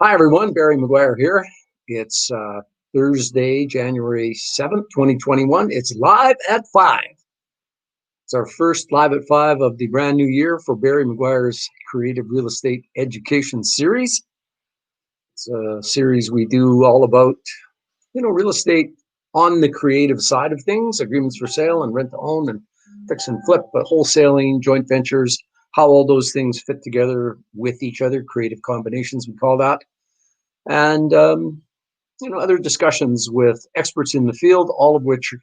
Hi, everyone. Barry McGuire here. It's Thursday, January 7th, 2021. It's live at 5. It's our first live at 5 of the brand new year for Barry McGuire's Creative Real Estate Education Series. It's a series we do all about, real estate on the creative side of things, agreements for sale and rent to own and fix and flip, but wholesaling, joint ventures, how all those things fit together with each other, creative combinations, we call that. And other discussions with experts in the field, all of which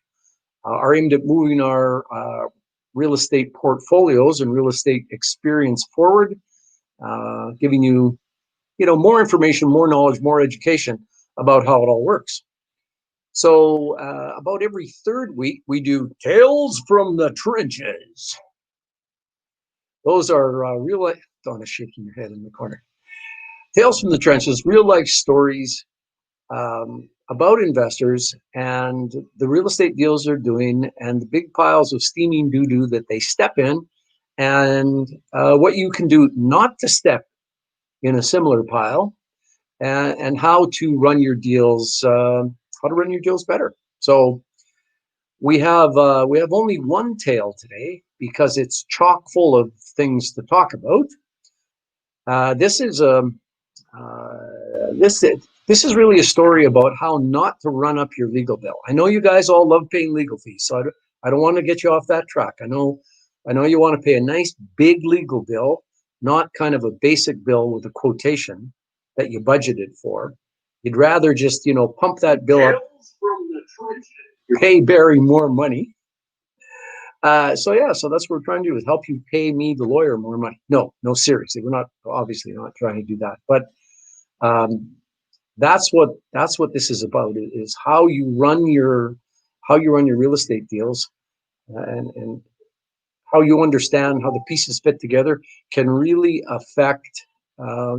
are aimed at moving our real estate portfolios and real estate experience forward, giving you, more information, more knowledge, more education about how it all works. So about every third week, we do Tales from the Trenches. Those are real life. Donna's shaking her head in the corner. Tales from the Trenches, real life stories about investors and the real estate deals they're doing and the big piles of steaming doo-doo that they step in, and what you can do not to step in a similar pile, and how to run your deals, better. So we have only one tale today because it's chock full of things to talk about. This is really a story about how not to run up your legal bill. I know you guys all love paying legal fees, so I don't want to get you off that track. I know you want to pay a nice big legal bill, not kind of a basic bill with a quotation that you budgeted for. You'd rather just, pump that bill up, pay Barry more money. So that's what we're trying to do, is help you pay me, the lawyer, more money. No, seriously, we're obviously not trying to do that. But that's what this is about, is how you run your real estate deals, and how you understand how the pieces fit together can really affect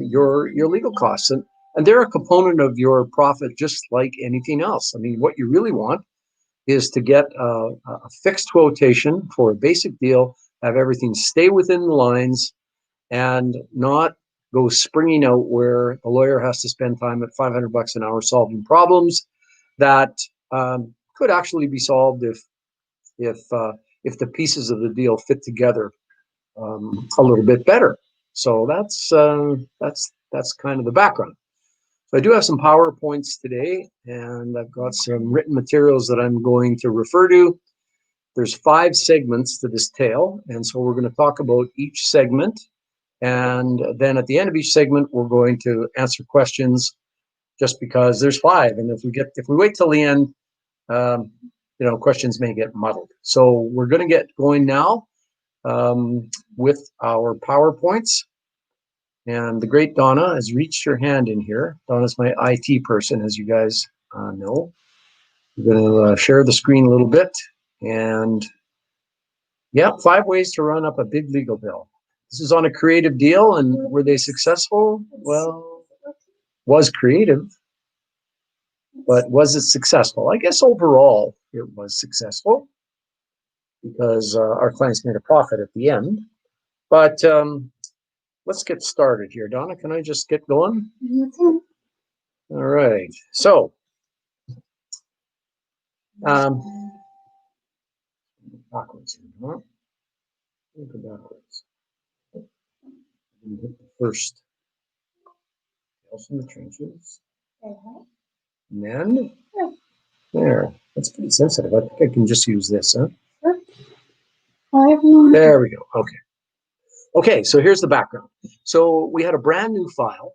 your legal costs, and they're a component of your profit, just like anything else. I mean, what you really want is to get a fixed quotation for a basic deal, have everything stay within the lines, and not go springing out where the lawyer has to spend time at $500 an hour solving problems that could actually be solved if the pieces of the deal fit together a little bit better. So that's kind of the background. So I do have some PowerPoints today, and I've got some written materials that I'm going to refer to. There's 5 segments to this tale, and so we're going to talk about each segment. And then at the end of each segment, we're going to answer questions, just because there's 5. And if we wait till the end, questions may get muddled. So we're going to get going now with our PowerPoints. And the great Donna has reached her hand in here. Donna's my IT person, as you guys know. We're going to share the screen a little bit. And 5 ways to run up a big legal bill. This is on a creative deal, and were they successful? Well, was creative, but was it successful? I guess overall it was successful, because our clients made a profit at the end. But let's get started here. Donna, can I just get going? Mm-hmm. All right. So, backwards here, huh? Go backwards. And hit the first. Tales from the Trenches. And then, there. That's pretty sensitive. I think I can just use this, huh? There we go. Okay. Okay, so here's the background. So we had a brand new file,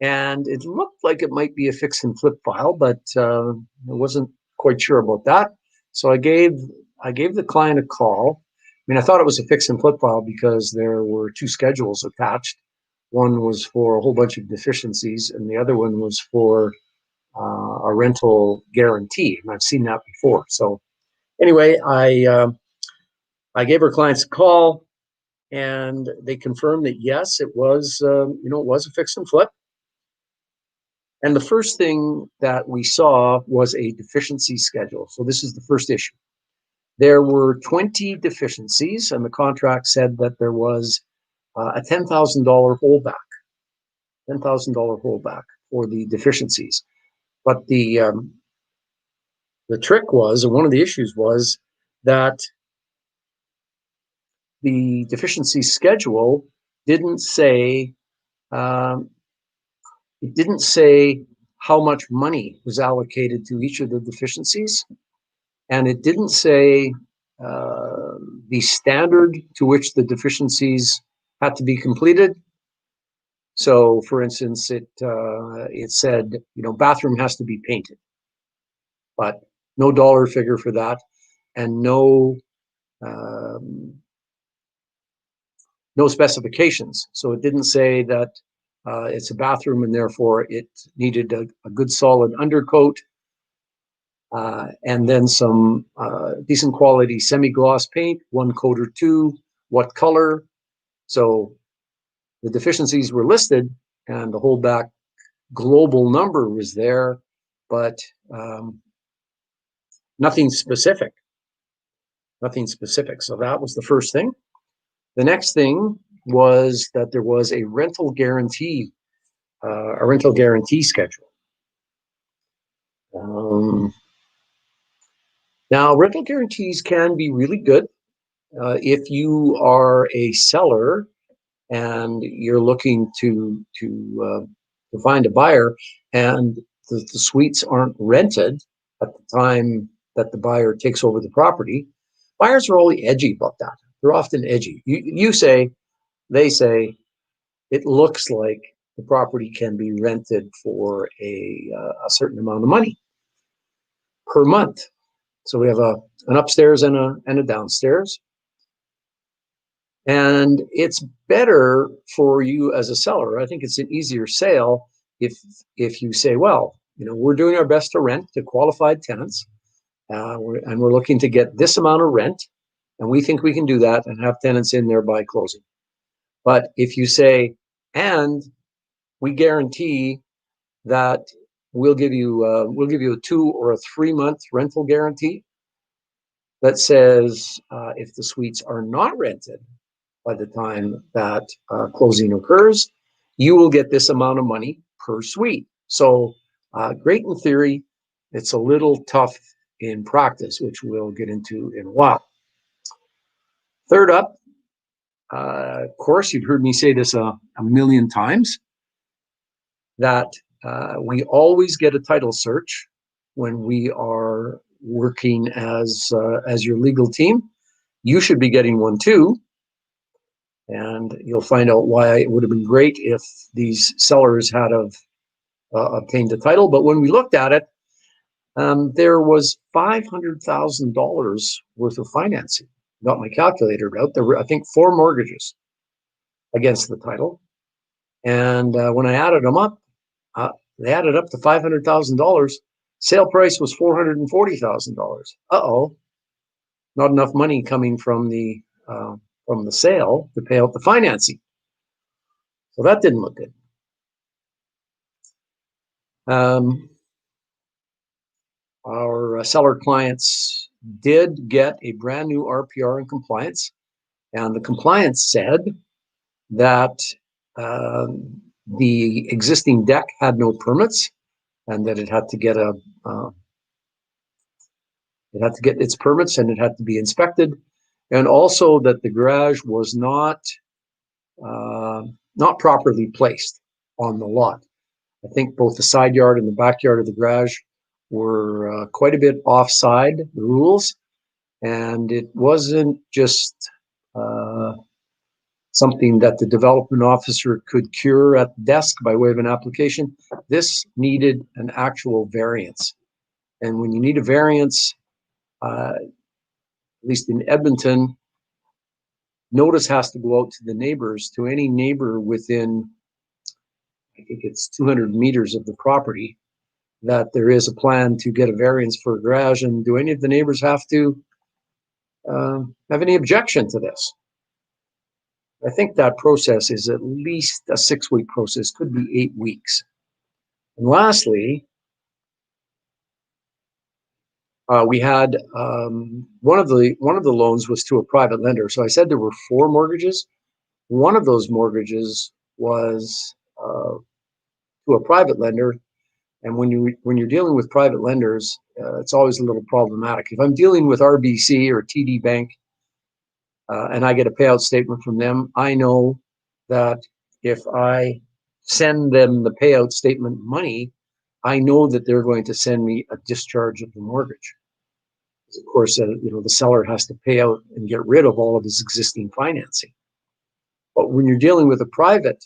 and it looked like it might be a fix and flip file, but I wasn't quite sure about that. So I gave the client a call. I mean, I thought it was a fix and flip file because there were 2 schedules attached. One was for a whole bunch of deficiencies, and the other one was for a rental guarantee. And I've seen that before. So anyway, I gave her clients a call, and they confirmed that yes, it was it was a fix and flip. And the first thing that we saw was a deficiency schedule. So this is the first issue. There were 20 deficiencies, and the contract said that there was a $10,000 holdback. $10,000 holdback for the deficiencies. But the trick was, and one of the issues was, that the deficiency schedule didn't say um, it didn't say how much money was allocated to each of the deficiencies, and it didn't say the standard to which the deficiencies had to be completed. So, for instance, it said, bathroom has to be painted, but no dollar figure for that, and um, no specifications. So it didn't say that it's a bathroom and therefore it needed a good solid undercoat, and then some decent quality semi-gloss paint, one coat or two, what color. So the deficiencies were listed and the holdback global number was there, but nothing specific. Nothing specific. So that was the first thing. The next thing was that there was a rental guarantee schedule. Now, rental guarantees can be really good if you are a seller and you're looking to find a buyer, and the suites aren't rented at the time that the buyer takes over the property. Buyers are always edgy about that. They're often edgy. You say, they say, it looks like the property can be rented for a certain amount of money per month. So we have an upstairs and a downstairs. And it's better for you as a seller. I think it's an easier sale if you say, well, we're doing our best to rent to qualified tenants, and we're looking to get this amount of rent, and we think we can do that and have tenants in there by closing. But if you say, and we guarantee that we'll give you a 2 or a 3 month rental guarantee that says if the suites are not rented by the time that closing occurs, you will get this amount of money per suite. So great in theory, it's a little tough in practice, which we'll get into in a while. Third up, of course, you've heard me say this a million times, that we always get a title search when we are working as your legal team. You should be getting one too. And you'll find out why it would have been great if these sellers had obtained a title. But when we looked at it, there was $500,000 worth of financing. Got my calculator out. There were, I think, 4 mortgages against the title. And when I added them up, they added up to $500,000. Sale price was $440,000. Uh-oh, not enough money coming from the sale to pay out the financing. So that didn't look good. Our seller clients did get a brand new RPR in compliance, and the compliance said that the existing deck had no permits, and that it had to get its permits, and it had to be inspected, and also that the garage was not properly placed on the lot. I think both the side yard and the backyard of the garage were quite a bit offside the rules, and it wasn't just something that the development officer could cure at the desk by way of an application. This needed an actual variance, and when you need a variance, at least in Edmonton, notice has to go out to the neighbors, to any neighbor within, I think it's 200 meters of the property, that there is a plan to get a variance for a garage. And do any of the neighbors have to have any objection to this? I think that process is at least a 6-week process, could be 8 weeks. And lastly, we had one of the loans was to a private lender. So I said there were 4 mortgages. One of those mortgages was to a private lender. And when you're dealing with private lenders, it's always a little problematic. If I'm dealing with RBC or TD Bank, and I get a payout statement from them, I know that if I send them the payout statement money, I know that they're going to send me a discharge of the mortgage. Of course, the seller has to pay out and get rid of all of his existing financing. But when you're dealing with a private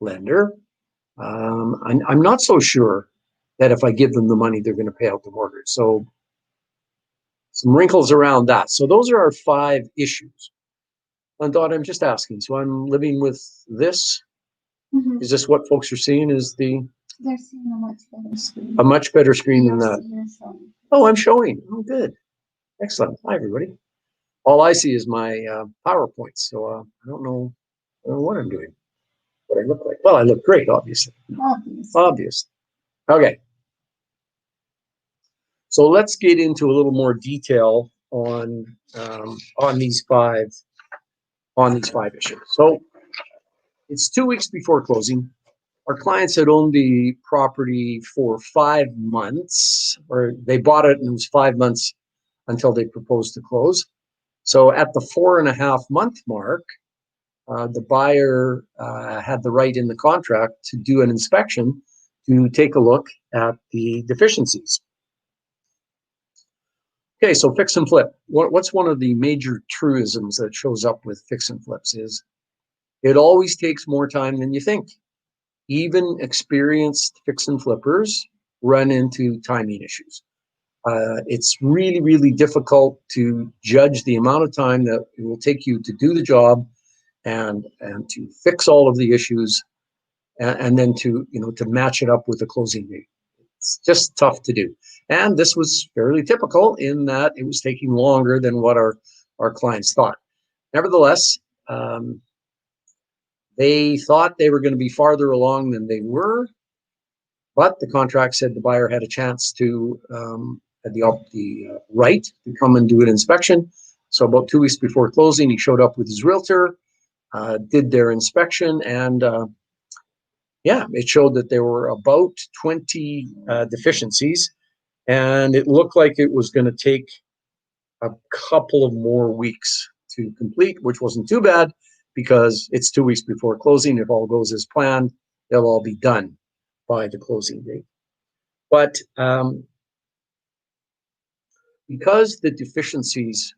lender, I'm not so sure that if I give them the money, they're going to pay out the mortgage. So some wrinkles around that. So those are our 5 issues. And Dot, I'm just asking. So I'm living with this. Mm-hmm. Is this what folks are seeing? They're seeing a much better screen. A much better screen than that. Oh, I'm showing. Oh, good. Excellent. Hi, everybody. All I see is my PowerPoint. So I don't know what I'm doing, what I look like. Well, I look great, obviously. Obvious. Okay. So let's get into a little more detail on these 5 issues. So it's 2 weeks before closing. Our clients had owned the property for 5 months, or they bought it and it was 5 months until they proposed to close. So at the 4.5-month mark, the buyer had the right in the contract to do an inspection to take a look at the deficiencies. Okay, so fix and flip. What's one of the major truisms that shows up with fix and flips is it always takes more time than you think. Even experienced fix and flippers run into timing issues. It's really, really difficult to judge the amount of time that it will take you to do the job and to fix all of the issues and then to match it up with the closing date. It's just tough to do. And this was fairly typical in that it was taking longer than what our clients thought. Nevertheless, they thought they were going to be farther along than they were, but the contract said the buyer had a chance to had the right to come and do an inspection. So about 2 weeks before closing, he showed up with his realtor, did their inspection, and it showed that there were about 20 deficiencies, and it looked like it was going to take a couple of more weeks to complete, which wasn't too bad because it's 2 weeks before closing. If all goes as planned, they'll all be done by the closing date. But because the deficiencies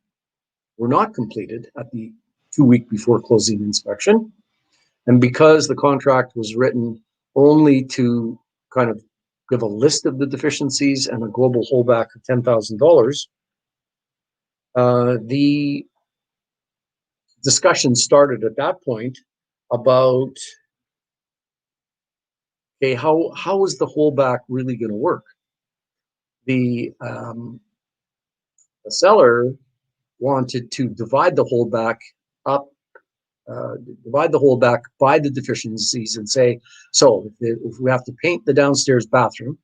were not completed at the 2 week before closing inspection, and because the contract was written only to kind of give a list of the deficiencies and a global holdback of $10,000, the discussion started at that point about, okay, how is the holdback really going to work? The seller wanted to divide the holdback up, divide the holdback by the deficiencies and say, so if we have to paint the downstairs bathroom,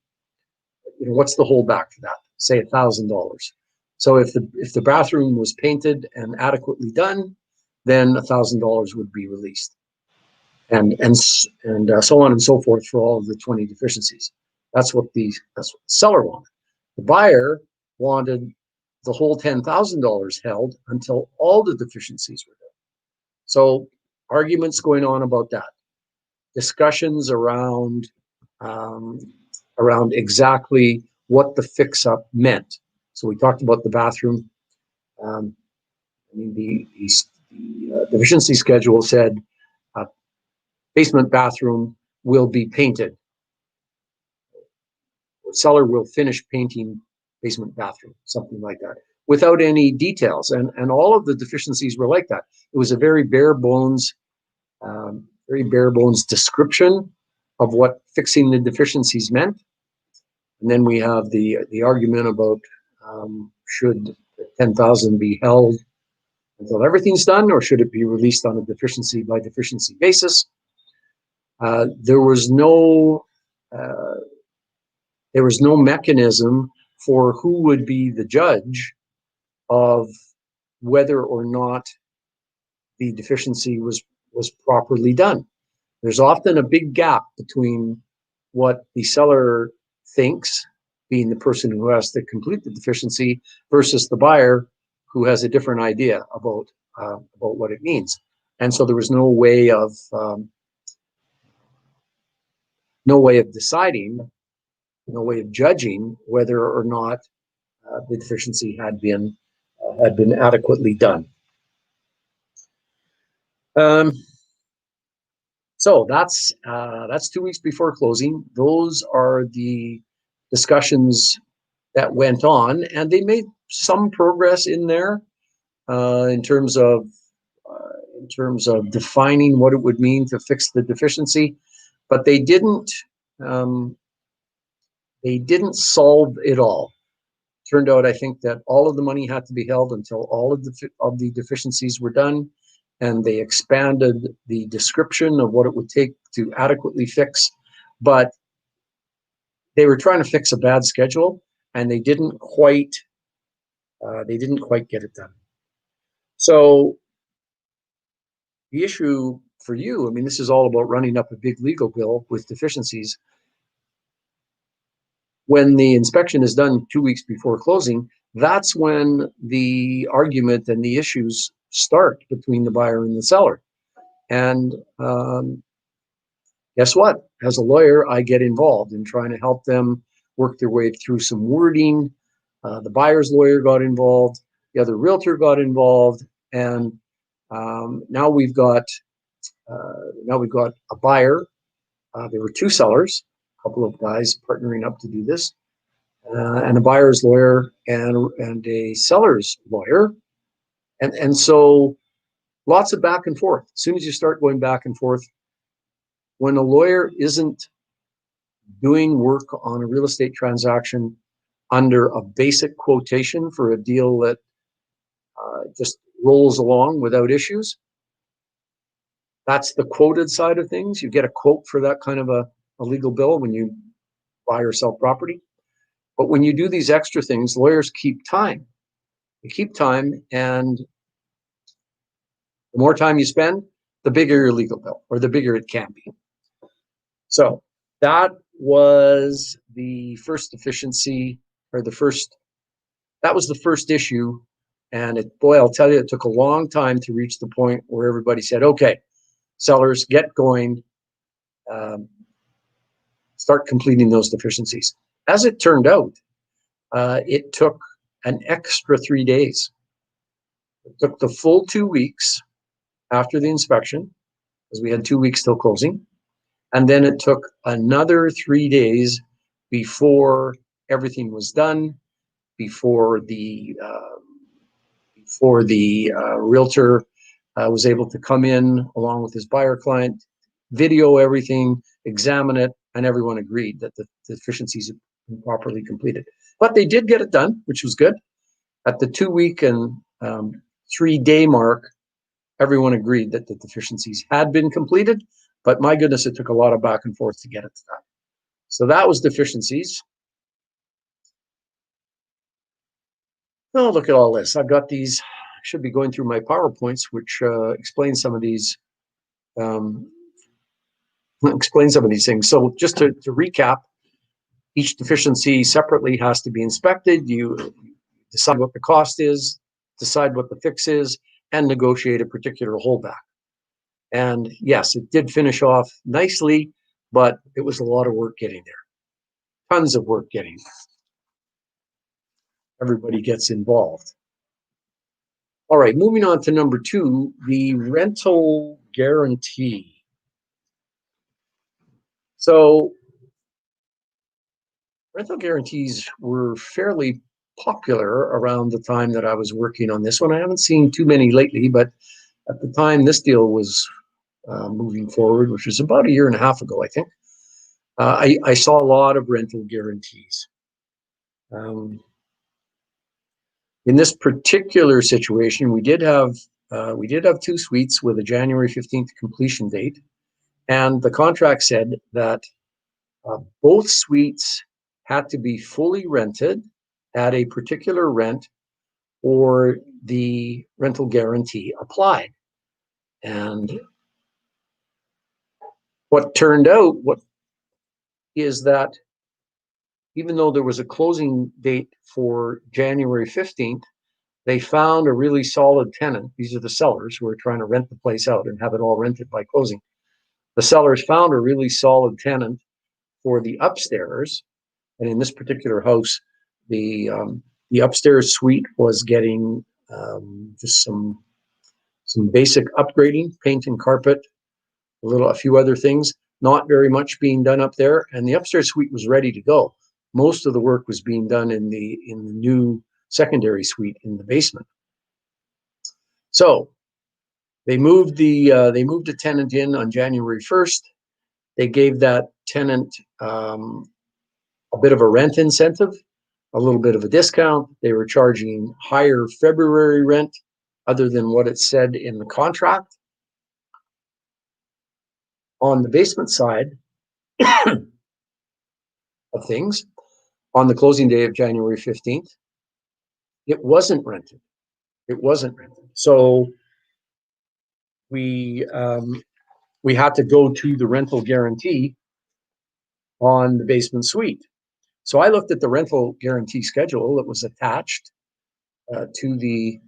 what's the holdback for that? Say $1,000. So if the bathroom was painted and adequately done, then $1,000 would be released, and so on and so forth for all of the 20 deficiencies. That's what the seller wanted. The buyer wanted the whole $10,000 held until all the deficiencies were done. So arguments going on about that, discussions around exactly what the fix-up meant. So we talked about the bathroom. The deficiency schedule said basement bathroom will be painted. The seller will finish painting basement bathroom, something like that, without any details. And all of the deficiencies were like that. It was a very bare bones description of what fixing the deficiencies meant. And then we have the argument about should 10,000 be held until everything's done, or should it be released on a deficiency by deficiency basis? There was no mechanism for who would be the judge of whether or not the deficiency was properly done. There's often a big gap between what the seller thinks, being the person who has to complete the deficiency, versus the buyer who has a different idea about what it means. And so there was no way of deciding, no way of judging whether or not the deficiency had been adequately done. So that's 2 weeks before closing. Those are the discussions that went on, and they made some progress in there in terms of defining what it would mean to fix the deficiency, but they didn't solve it all. Turned out, I think, that all of the money had to be held until all of the deficiencies were done, and they expanded the description of what it would take to adequately fix. But they were trying to fix a bad schedule, and they didn't quite get it done. So the issue for you, I mean, this is all about running up a big legal bill with deficiencies. When the inspection is done 2 weeks before closing, that's when the argument and the issues start between the buyer and the seller. And guess what? As a lawyer, I get involved in trying to help them work their way through some wording. The buyer's lawyer got involved, the other realtor got involved, and now we've got a buyer. There were two sellers, a couple of guys partnering up to do this, and a buyer's lawyer and a seller's lawyer, and so lots of back and forth. As soon as you start going back and forth, when a lawyer isn't doing work on a real estate transaction under a basic quotation for a deal that just rolls along without issues, that's the quoted side of things. You get a quote for that kind of a legal bill when you buy or sell property. But when you do these extra things, lawyers keep time. They keep time, and the more time you spend, the bigger your legal bill, or the bigger it can be. So that was the first deficiency, or that was the first issue. And boy, I'll tell you, it took a long time to reach the point where everybody said, okay, sellers, get going, start completing those deficiencies. As it turned out, it took an extra 3 days. It took the full 2 weeks after the inspection, because we had 2 weeks till closing. And then it took another 3 days before everything was done, before the realtor was able to come in along with his buyer client, video everything, examine it, and everyone agreed that the deficiencies had been properly completed. But they did get it done, which was good. At the 2 week and 3 day mark, everyone agreed that the deficiencies had been completed, but my goodness, it took a lot of back and forth to get it done. So that was deficiencies. Oh, look at all this. I've got these, I should be going through my PowerPoints, which explain some of these things. So just to recap, each deficiency separately has to be inspected. You decide what the cost is, decide what the fix is, and negotiate a particular holdback. And yes, it did finish off nicely, but it was a lot of work getting there. Tons of work getting there. Everybody gets involved. All right, moving on to number 2, the rental guarantee. So rental guarantees were fairly popular around the time that I was working on this one. I haven't seen too many lately, but at the time this deal was moving forward, which was about 1.5 years ago, I think, I saw a lot of rental guarantees. In this particular situation, we did have 2 suites with a January 15th completion date, and the contract said that both suites had to be fully rented at a particular rent, or the rental guarantee applied. And what turned out, is that even though there was a closing date for January 15th, they found a really solid tenant. These are the sellers who are trying to rent the place out and have it all rented by closing. The sellers found a really solid tenant for the upstairs. And in this particular house, the upstairs suite was getting just some basic upgrading, paint and carpet, a few other things. Not very much being done up there, and the upstairs suite was ready to go. Most of the work was being done in the new secondary suite in the basement. So they moved the tenant in on January 1st. They gave that tenant a bit of a rent incentive, a little bit of a discount. They were charging higher February rent other than what it said in the contract. On the basement side of things, on the closing day of January 15th, it wasn't rented. It wasn't rented. So we had to go to the rental guarantee on the basement suite. So I looked at the rental guarantee schedule that was attached to the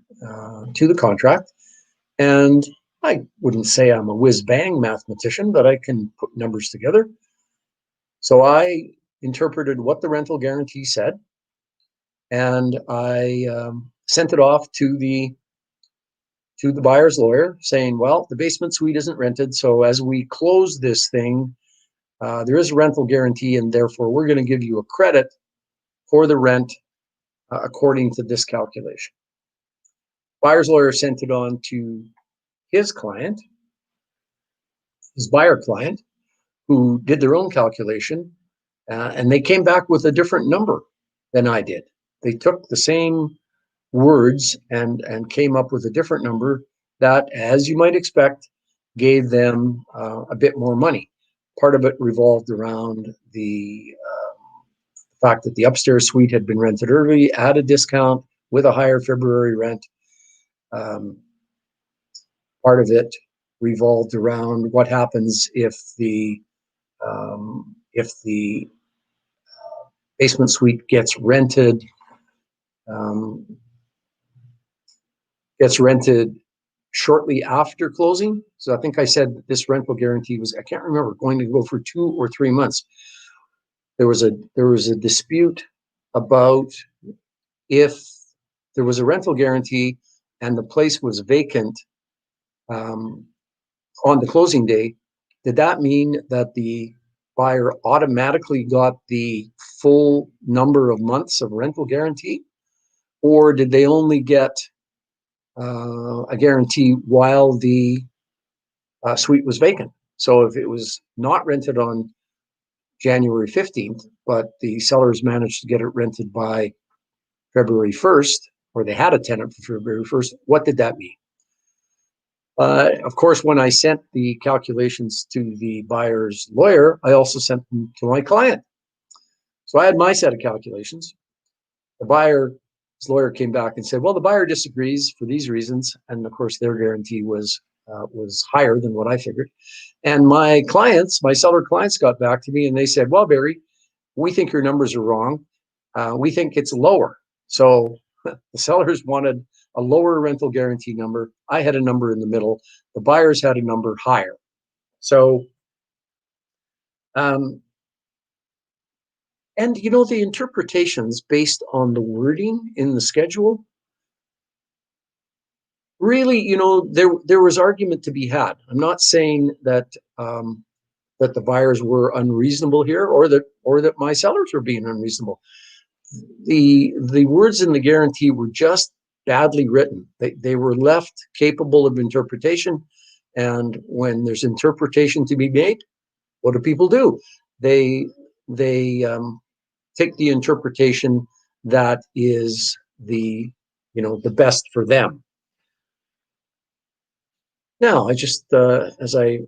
contract, and I wouldn't say I'm a whiz-bang mathematician, but I can put numbers together. So I interpreted what the rental guarantee said, and I sent it off to the buyer's lawyer saying, well, the basement suite isn't rented, so as we close this thing, there is a rental guarantee, and therefore we're going to give you a credit for the rent according to this calculation. Buyer's lawyer sent it on to his client, his buyer client, who did their own calculation, and they came back with a different number than I did. They took the same words and came up with a different number that, as you might expect, gave them a bit more money. Part of it revolved around the fact that the upstairs suite had been rented early at a discount with a higher February rent. Part of it revolved around what happens if the basement suite gets rented shortly after closing. So I think I said that this rental guarantee was, I can't remember, going to go for 2 or 3 months. There was a dispute about if there was a rental guarantee and the place was vacant on the closing day, did that mean that the buyer automatically got the full number of months of rental guarantee? Or did they only get a guarantee while the suite was vacant? So if it was not rented on January 15th, but the sellers managed to get it rented by February 1st, or they had a tenant for February 1st, what did that mean? Of course, when I sent the calculations to the buyer's lawyer, I also sent them to my client. So I had my set of calculations. The buyer's lawyer came back and said, well, the buyer disagrees for these reasons. And of course, their guarantee was higher than what I figured. And my seller clients got back to me and they said, well, Barry, we think your numbers are wrong. We think it's lower. So the sellers wanted a lower rental guarantee number. I had a number in the middle. The buyers had a number higher. So, and the interpretations based on the wording in the schedule, really, there was argument to be had. I'm not saying that that the buyers were unreasonable here, or that my sellers were being unreasonable. The words in the guarantee were just badly written. They were left capable of interpretation, and when there's interpretation to be made, what do people do? They take the interpretation that is the best for them. Now, I just as I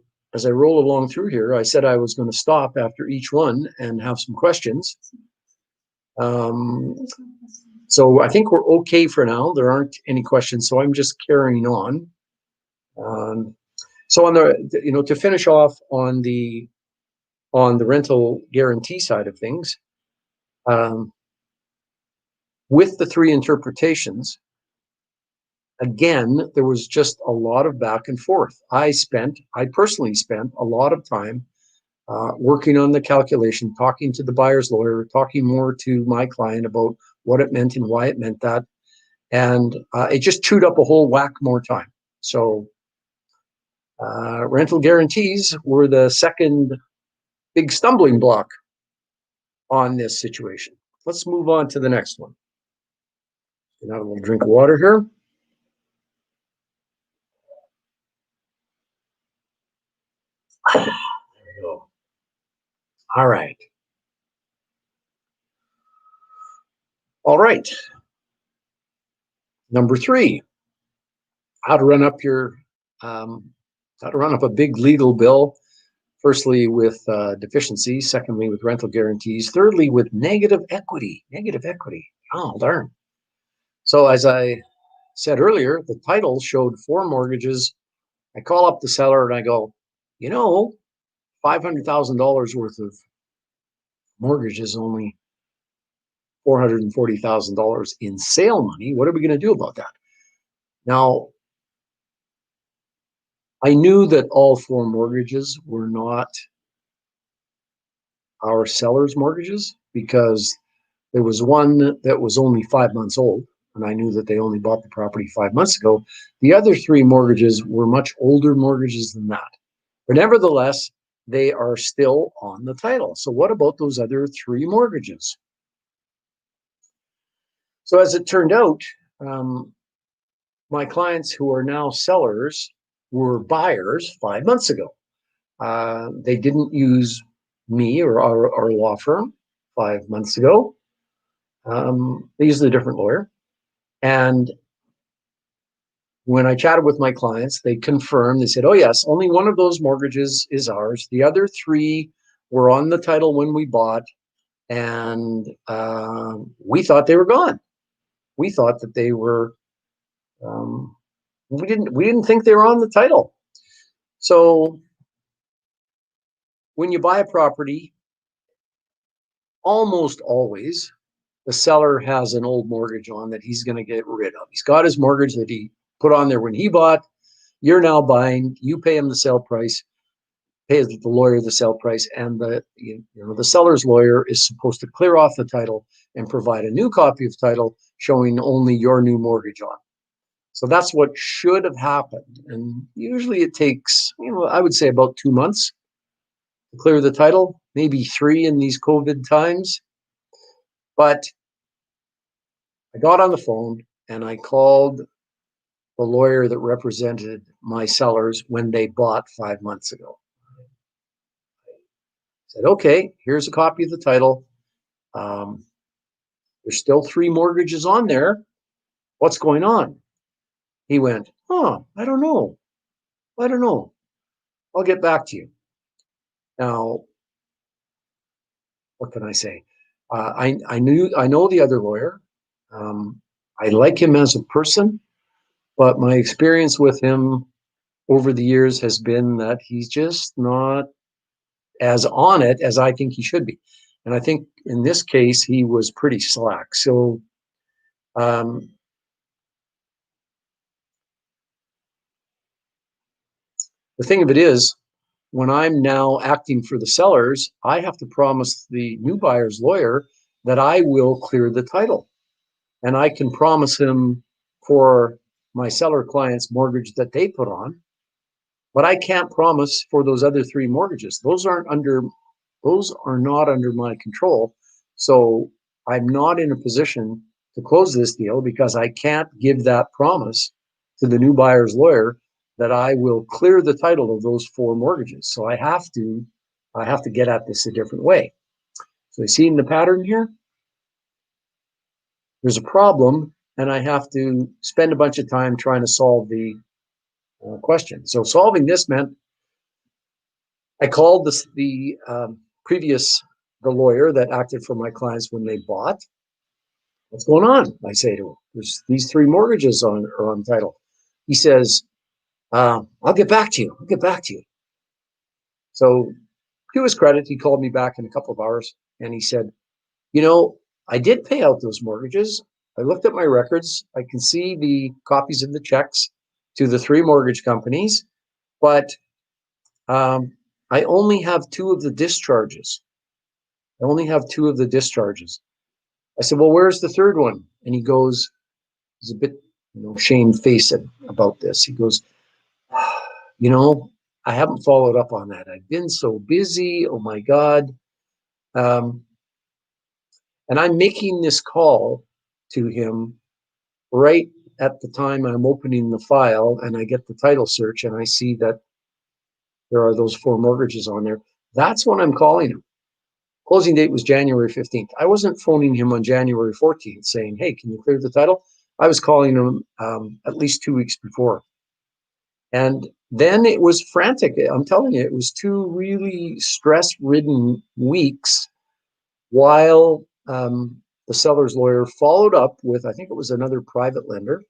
roll along through here, I said I was going to stop after each one and have some questions. So I think we're okay for now. There aren't any questions, so I'm just carrying on. So on the, to finish off on the on the rental guarantee side of things, um, with the three interpretations, again, there was just a lot of back and forth. I personally spent a lot of time working on the calculation, talking to the buyer's lawyer, talking more to my client about what it meant and why it meant that. And it just chewed up a whole whack more time. So rental guarantees were the second big stumbling block on this situation. Let's move on to the next one. Have a little drink of water here. There we go. All right. All right. Number 3, how to run up a big legal bill. Firstly, with deficiencies. Secondly, with rental guarantees. Thirdly, with negative equity. Negative equity. Oh, darn. So as I said earlier, the title showed 4 mortgages. I call up the seller and I go, $500,000 worth of mortgage is only $440,000 in sale money. What are we going to do about that? Now, I knew that all 4 mortgages were not our seller's mortgages because there was one that was only 5 months old, and I knew that they only bought the property 5 months ago. The other 3 mortgages were much older mortgages than that. But nevertheless, they are still on the title. So what about those other 3 mortgages? So as it turned out, my clients who are now sellers were buyers 5 months ago. They didn't use me or our law firm 5 months ago. They used a different lawyer. And when I chatted with my clients, they confirmed, they said, oh yes, only one of those mortgages is ours. The other 3 were on the title when we bought, and we thought they were gone. We thought that they were, we didn't think they were on the title. So when you buy a property, almost always the seller has an old mortgage on that he's going to get rid of. He's got his mortgage that he put on there when he bought. You're now buying. You pay him the sale price, pay the lawyer the sale price, and the seller's lawyer is supposed to clear off the title and provide a new copy of title showing only your new mortgage on. So that's what should have happened. And usually it takes, I would say about 2 months to clear the title, maybe 3 in these COVID times. But I got on the phone and I called the lawyer that represented my sellers when they bought 5 months ago. I said, okay, here's a copy of the title. There's still 3 mortgages on there. What's going on? He went, I don't know. I'll get back to you. Now, what can I say? I know the other lawyer. I like him as a person, but my experience with him over the years has been that he's just not as on it as I think he should be. And I think in this case, he was pretty slack. So the thing of it is, when I'm now acting for the sellers, I have to promise the new buyer's lawyer that I will clear the title. And I can promise him for my seller client's mortgage that they put on, but I can't promise for those other 3 mortgages. Those are not under my control. So I'm not in a position to close this deal because I can't give that promise to the new buyer's lawyer that I will clear the title of those 4 mortgages. So I have to get at this a different way. So you see the pattern here? There's a problem, and I have to spend a bunch of time trying to solve the question. So solving this meant I called the lawyer that acted for my clients when they bought. What's going on? I say to him, there's these 3 mortgages are on title. He says, I'll get back to you. So to his credit, he called me back in a couple of hours and he said, you know, I did pay out those mortgages. I looked at my records. I can see the copies of the checks to the 3 mortgage companies, but I only have 2 of the discharges. I only have 2 of the discharges. I said, well, where's the 3rd one? And he goes, he's a bit, shamefaced about this. He goes, you know, I haven't followed up on that. I've been so busy. Oh my God. Um, and I'm making this call to him right at the time I'm opening the file and I get the title search and I see that there are those 4 mortgages on there. That's when I'm calling him. Closing date was January 15th. I wasn't phoning him on January 14th saying, hey, can you clear the title? I was calling him at least 2 weeks before. And then it was frantic. I'm telling you, it was 2 really stress-ridden weeks while the seller's lawyer followed up with, I think it was another private lender,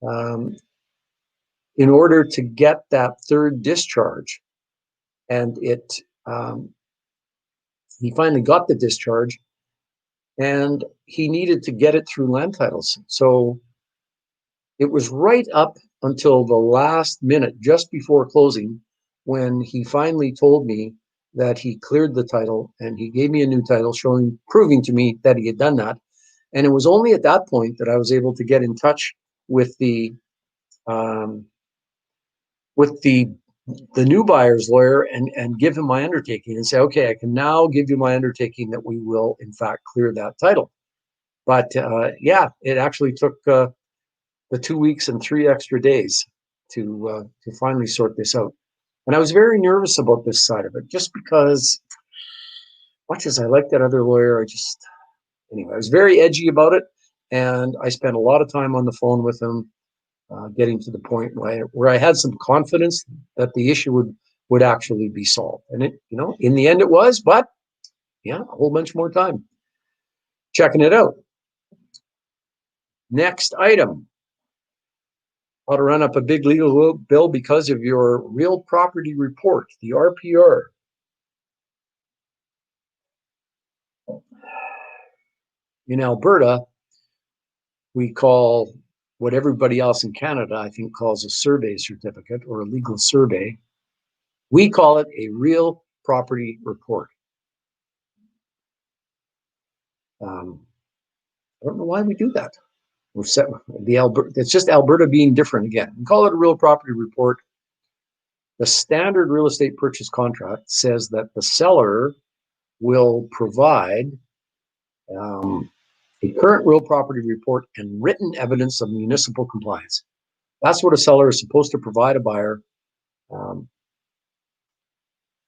in order to get that 3rd discharge. And he finally got the discharge, and he needed to get it through land titles. So it was right up until the last minute, just before closing, when he finally told me that he cleared the title and he gave me a new title proving to me that he had done that. And it was only at that point that I was able to get in touch with the new buyer's lawyer and give him my undertaking and say, okay, I can now give you my undertaking that we will in fact clear that title. But yeah, it actually took the 2 weeks and 3 extra days to finally sort this out. And I was very nervous about this side of it, just because much as I like that other lawyer, anyway, I was very edgy about it. And I spent a lot of time on the phone with him, getting to the point where I had some confidence that the issue would actually be solved. And it, in the end it was, but yeah, a whole bunch more time checking it out. Next item, how to run up a big legal bill because of your real property report, the RPR. In Alberta, we call what everybody else in Canada, I think, calls a survey certificate or a legal survey. We call it a real property report. I don't know why we do that. It's just Alberta being different again. We call it a real property report. The standard real estate purchase contract says that the seller will provide a current real property report and written evidence of municipal compliance. That's what a seller is supposed to provide a buyer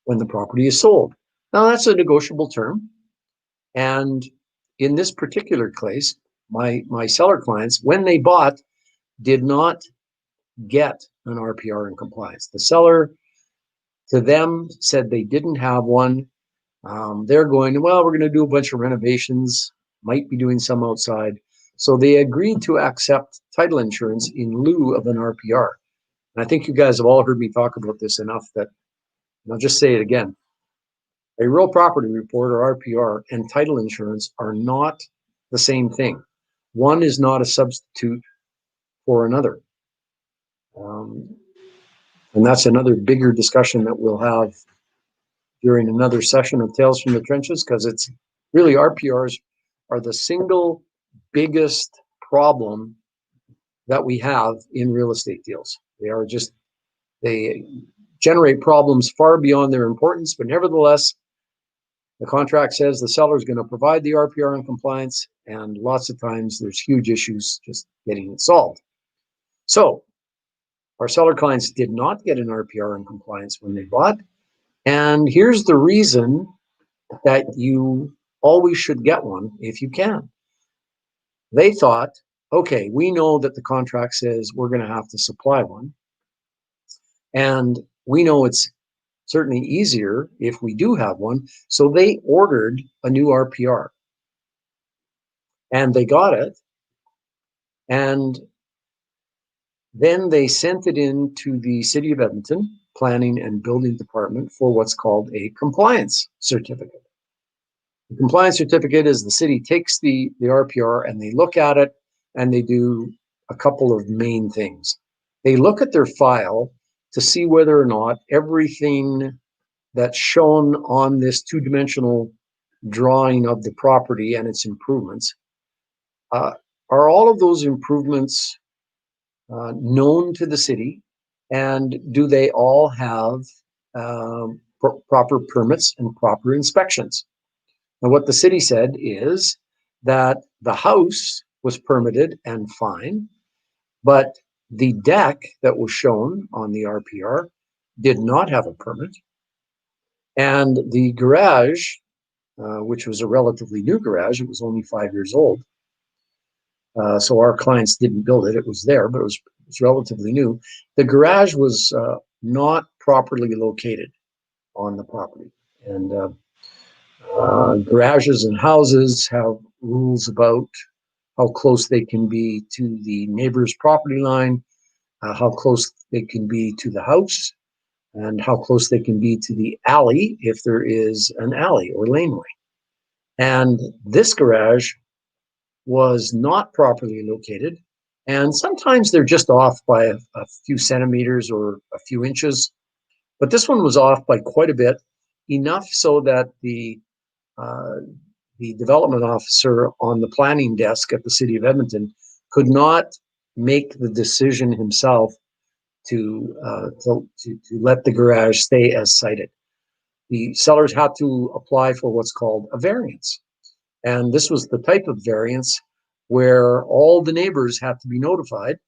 when the property is sold. Now, that's a negotiable term. And in this particular case, my seller clients, when they bought, did not get an RPR in compliance. The seller, to them, said they didn't have one. They're going, well, we're going to do a bunch of renovations, might be doing some outside. So they agreed to accept title insurance in lieu of an RPR. And I think you guys have all heard me talk about this enough that I'll just say it again. A real property report, or RPR, and title insurance are not the same thing. One is not a substitute for another. And that's another bigger discussion that we'll have during another session of Tales from the Trenches, because it's really, RPRs are the single biggest problem that we have in real estate deals. They generate problems far beyond their importance, but nevertheless, the contract says the seller is going to provide the RPR in compliance, and lots of times there's huge issues just getting it solved. So our seller clients did not get an RPR in compliance when they bought, and here's the reason that you always should get one if you can. They thought, okay, we know that the contract says we're going to have to supply one, and we know it's certainly easier if we do have one. So they ordered a new RPR, and they got it, and then they sent it in to the city of Edmonton, Planning and Building Department for what's called a compliance certificate. The compliance certificate is the city takes the RPR and they look at it and they do a couple of main things. They look at their file to see whether or not everything that's shown on this two-dimensional drawing of the property and its improvements, are all of those improvements known to the city, and do they all have proper permits and proper inspections? And what the city said is that the house was permitted and fine, but the deck that was shown on the RPR did not have a permit. And the garage, which was a relatively new garage, it was only 5 years old. So our clients didn't build it. It was there, but it was relatively new. The garage was not properly located on the property. And garages and houses have rules about how close they can be to the neighbor's property line, how close they can be to the house, and how close they can be to the alley if there is an alley or laneway. And this garage was not properly located, and sometimes they're just off by a few centimeters or a few inches, but this one was off by quite a bit, enough so that the development officer on the planning desk at the City of Edmonton could not make the decision himself to let the garage stay as cited. The sellers had to apply for what's called a variance. And this was the type of variance where all the neighbors had to be notified.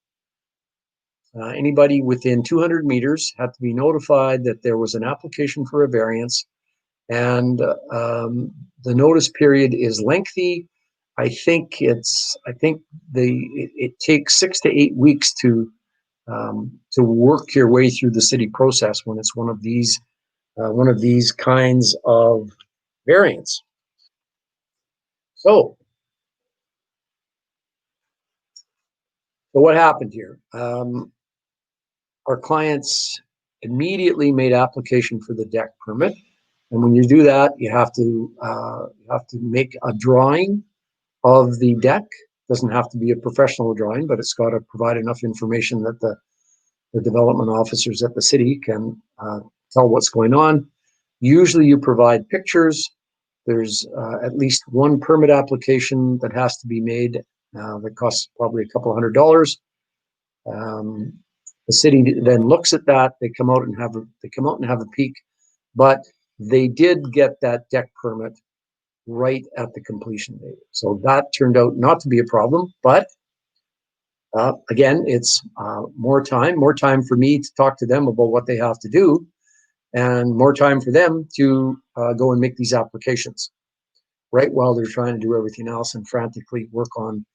Anybody within 200 meters had to be notified that there was an application for a variance. And the notice period is lengthy. I think it takes 6 to 8 weeks to work your way through the city process when it's one of these kinds of variants. So what happened here? Our clients immediately made application for the deck permit, and when you do that, you have to make a drawing of the deck. It doesn't have to be a professional drawing, but it's got to provide enough information that the development officers at the city can tell what's going on. Usually you provide pictures. There's at least one permit application that has to be made that costs probably a couple $100. The city then looks at that. They come out and have a peek, but they did get that deck permit right at the completion date. So that turned out not to be a problem, but again, it's more time for me to talk to them about what they have to do, and more time for them to go and make these applications, right while they're trying to do everything else and frantically work on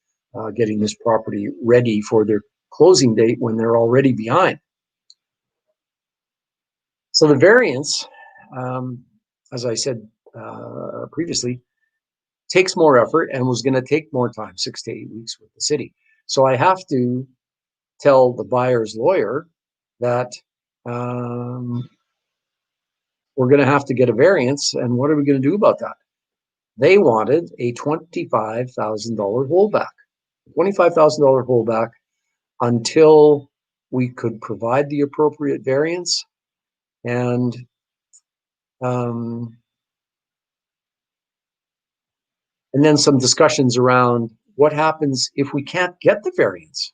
getting this property ready for their closing date when they're already behind. So the variance, as I said previously, takes more effort and was going to take more time, 6 to 8 weeks with the city. So I have to tell the buyer's lawyer that we're going to have to get a variance, and what are we going to do about that? They wanted a $25,000 holdback, $25,000 holdback until we could provide the appropriate variance, and then some discussions around what happens if we can't get the variance.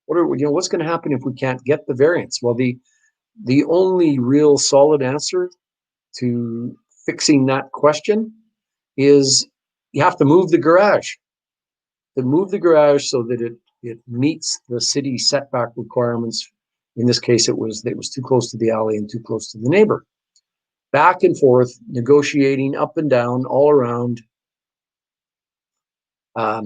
What's going to happen if we can't get the variance? Well, the only real solid answer to fixing that question is you have to move the garage. To move the garage so that it meets the city setback requirements. In this case, it was too close to the alley and too close to the neighbor. Back and forth, negotiating up and down, all around. I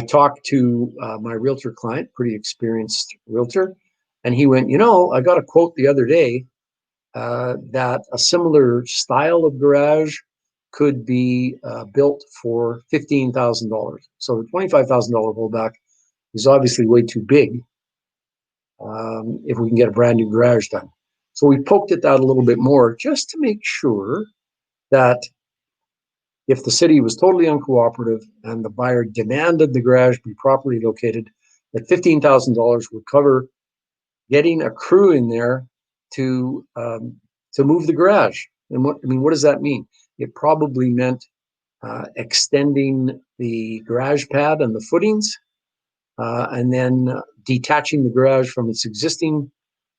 talked to my realtor client, pretty experienced realtor, and he went, I got a quote the other day that a similar style of garage could be built for $15,000. So the $25,000 holdback is obviously way too big. if we can get a brand new garage done. So we poked at that a little bit more just to make sure that if the city was totally uncooperative and the buyer demanded the garage be properly located, that $15,000 would cover getting a crew in there to move the garage. And what does that mean? It probably meant extending the garage pad and the footings, and then detaching the garage from its existing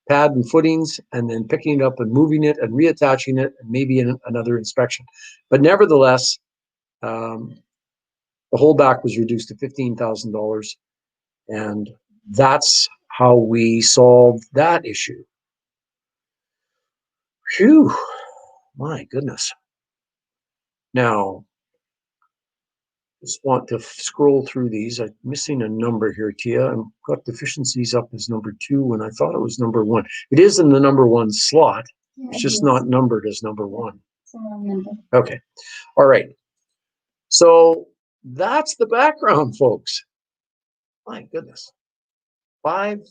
pad and footings, and then picking it up and moving it and reattaching it, and maybe another inspection. But nevertheless, the holdback was reduced to $15,000, and that's how we solved that issue. Phew, my goodness. Now, just want to scroll through these. I'm missing a number here, Tia. I've got deficiencies up as number 2 when I thought it was number 1. It is in the number 1 slot. Yeah, It's just not numbered as number 1. It's a wrong number. Okay. All right. So that's the background, folks. My goodness. Five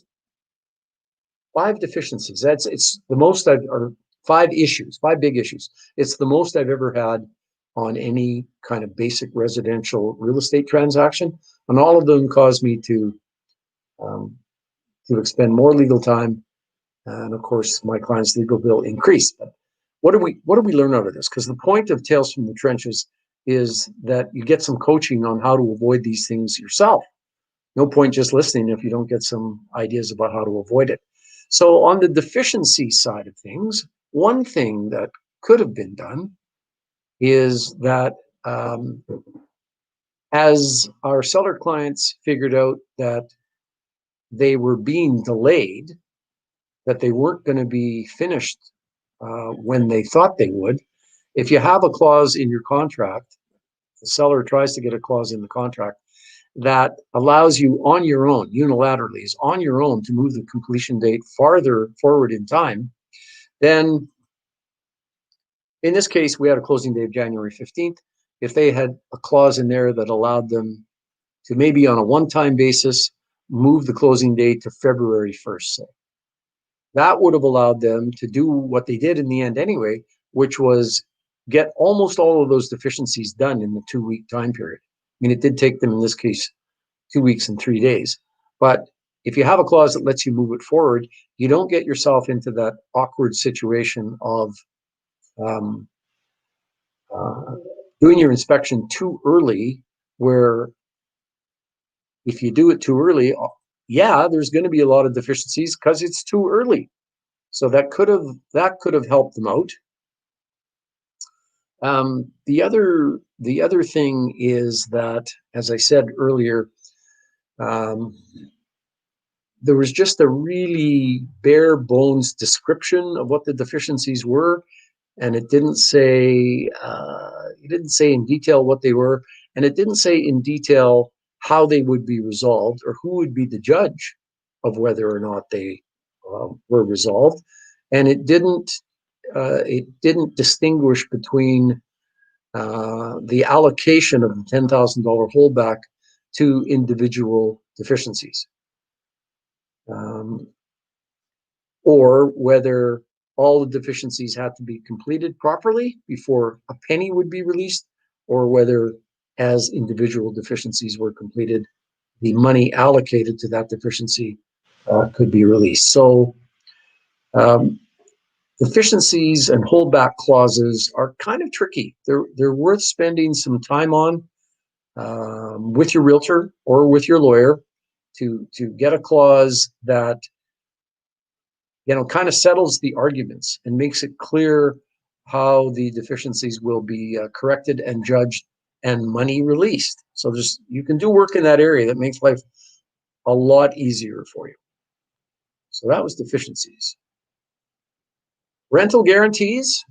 deficiencies. It's the most or 5 issues, 5 big issues. It's the most I've ever had on any kind of basic residential real estate transaction, and all of them caused me to expend more legal time, and of course my client's legal bill increased. But what do we learn out of this? Because the point of Tales from the Trenches is that you get some coaching on how to avoid these things yourself. No point just listening if you don't get some ideas about how to avoid it. So on the deficiency side of things, one thing that could have been done is that as our seller clients figured out that they were being delayed, that they weren't going to be finished when they thought they would, if you have a clause in your contract, the seller tries to get a clause in the contract that allows you on your own, unilaterally, is on your own to move the completion date farther forward in time, then in this case, we had a closing date of January 15th. If they had a clause in there that allowed them to maybe on a one-time basis move the closing date to February 1st, say, that would have allowed them to do what they did in the end anyway, which was get almost all of those deficiencies done in the 2-week time period. I mean, it did take them, in this case, 2 weeks and 3 days. But if you have a clause that lets you move it forward, you don't get yourself into that awkward situation of doing your inspection too early, where if you do it too early, yeah, there's going to be a lot of deficiencies because it's too early. So that could have helped them out. The other thing is that, as I said earlier, there was just a really bare bones description of what the deficiencies were, and it didn't say in detail what they were, and it didn't say in detail how they would be resolved or who would be the judge of whether or not they were resolved, and it didn't distinguish between the allocation of the $10,000 holdback to individual deficiencies, or whether all the deficiencies had to be completed properly before a penny would be released, or whether, as individual deficiencies were completed, the money allocated to that deficiency could be released. So deficiencies and holdback clauses are kind of tricky. They're worth spending some time on with your realtor or with your lawyer to get a clause that kind of settles the arguments and makes it clear how the deficiencies will be corrected and judged and money released. So you can do work in that area that makes life a lot easier for you. So that was deficiencies. Rental guarantees.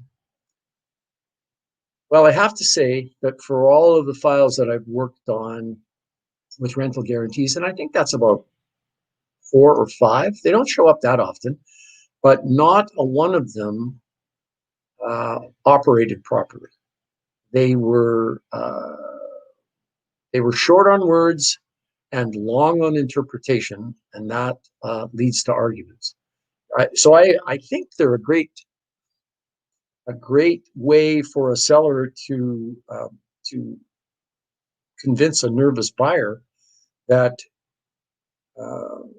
Well, I have to say that for all of the files that I've worked on with rental guarantees, and I think that's about 4 or 5, they don't show up that often, but not a one of them operated properly. They were short on words. and long on interpretation, and that leads to arguments. Right? So I think they're a great way for a seller to convince a nervous buyer that